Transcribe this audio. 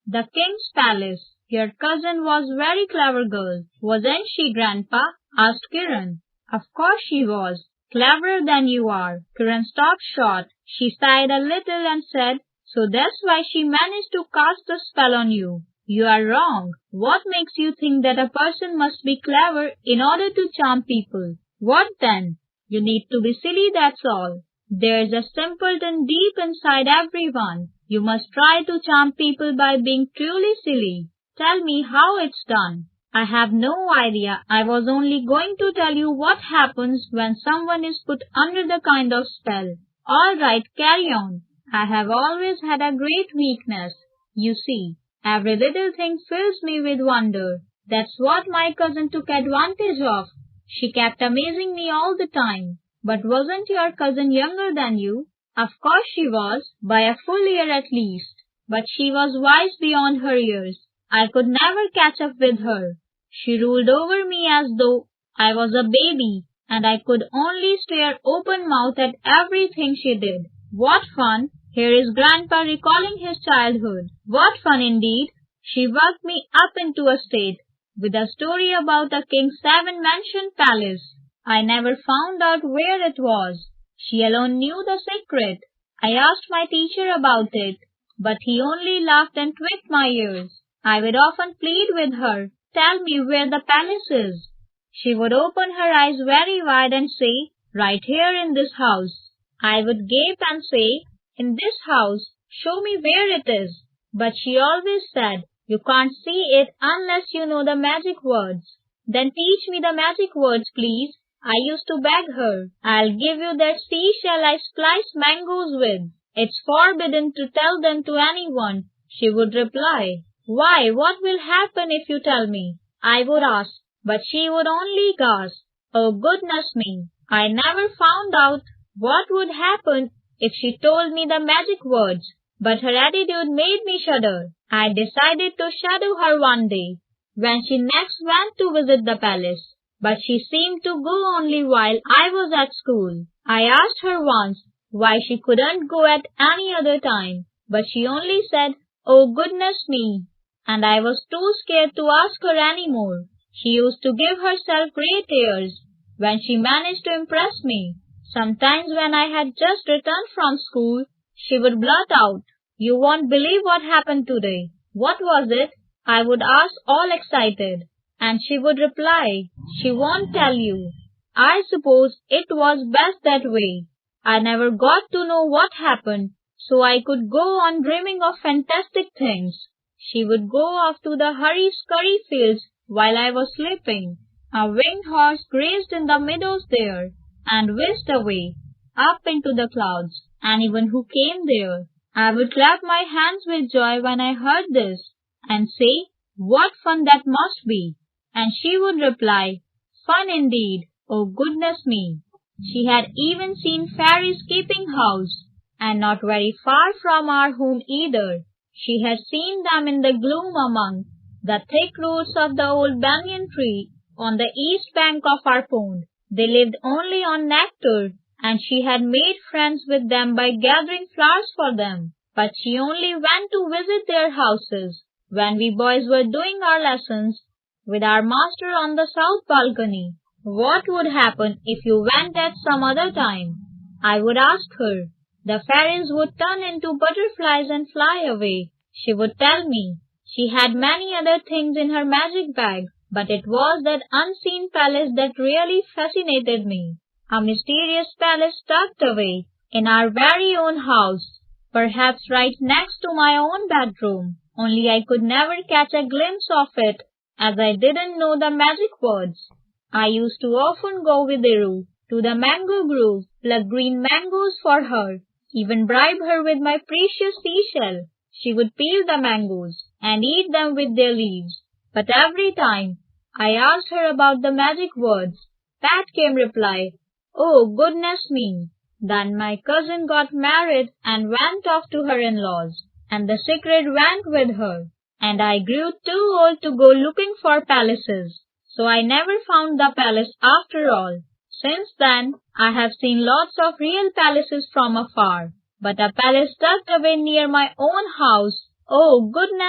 The king's palace. Your cousin was very clever girl, wasn't she, Grandpa? Asked Kiran. Of course she was. Cleverer than you are. Kiran stopped short. She sighed a little and said, so that's why she managed to cast the spell on you. You are wrong. What makes you think that a person must be clever in order to charm people? What then? You need to be silly, that's all. There's a simpleton deep inside everyone. You must try to charm people by being truly silly. Tell me how it's done. I have no idea. I was only going to tell you what happens when someone is put under the kind of spell. All right, carry on. I have always had a great weakness. You see, every little thing fills me with wonder. That's what my cousin took advantage of. She kept amazing me all the time. But wasn't your cousin younger than you? Of course she was, by a full year at least. But she was wise beyond her years. I could never catch up with her. She ruled over me as though I was a baby, and I could only stare open-mouthed at everything she did. What fun! Here is Grandpa recalling his childhood. What fun indeed! She worked me up into a state with a story about a king's 7-mansion palace. I never found out where it was. She alone knew the secret. I asked my teacher about it, but he only laughed and tweaked my ears. I would often plead with her, tell me where the palace is. She would open her eyes very wide and say, right here in this house. I would gape and say, in this house, show me where it is. But she always said, you can't see it unless you know the magic words. Then teach me the magic words, please. I used to beg her. I'll give you that seashell I splice mangoes with. It's forbidden to tell them to anyone, she would reply. Why, what will happen if you tell me? I would ask, but she would only gasp. Oh goodness me, I never found out what would happen if she told me the magic words, but her attitude made me shudder. I decided to shadow her one day, when she next went to visit the palace. But she seemed to go only while I was at school. I asked her once why she couldn't go at any other time, but she only said, oh goodness me, and I was too scared to ask her any more. She used to give herself great airs when she managed to impress me. Sometimes when I had just returned from school, she would blurt out, you won't believe what happened today. What was it? I would ask, all excited. And she would reply, she won't tell you. I suppose it was best that way. I never got to know what happened, so I could go on dreaming of fantastic things. She would go off to the hurry-scurry fields while I was sleeping. A winged horse grazed in the meadows there, and whisked away, up into the clouds. Anyone who came there, I would clap my hands with joy when I heard this, and say, what fun that must be. And she would reply, fun indeed, oh goodness me. She had even seen fairies keeping house, and not very far from our home either. She had seen them in the gloom among the thick roots of the old banyan tree on the east bank of our pond. They lived only on nectar, and she had made friends with them by gathering flowers for them. But she only went to visit their houses when we boys were doing our lessons with our master on the south balcony. What would happen if you went at some other time? I would ask her. The fairies would turn into butterflies and fly away. She would tell me. She had many other things in her magic bag, but it was that unseen palace that really fascinated me. A mysterious palace tucked away in our very own house, perhaps right next to my own bedroom. Only I could never catch a glimpse of it, as I didn't know the magic words. I used to often go with Iru to the mango grove, pluck green mangoes for her, even bribe her with my precious seashell. She would peel the mangoes and eat them with their leaves. But every time I asked her about the magic words, Pat came reply, oh goodness me. Then my cousin got married and went off to her in-laws, and the secret went with her, and I grew too old to go looking for palaces, so I never found the palace after all. Since then, I have seen lots of real palaces from afar, but a palace tucked away near my own house, oh goodness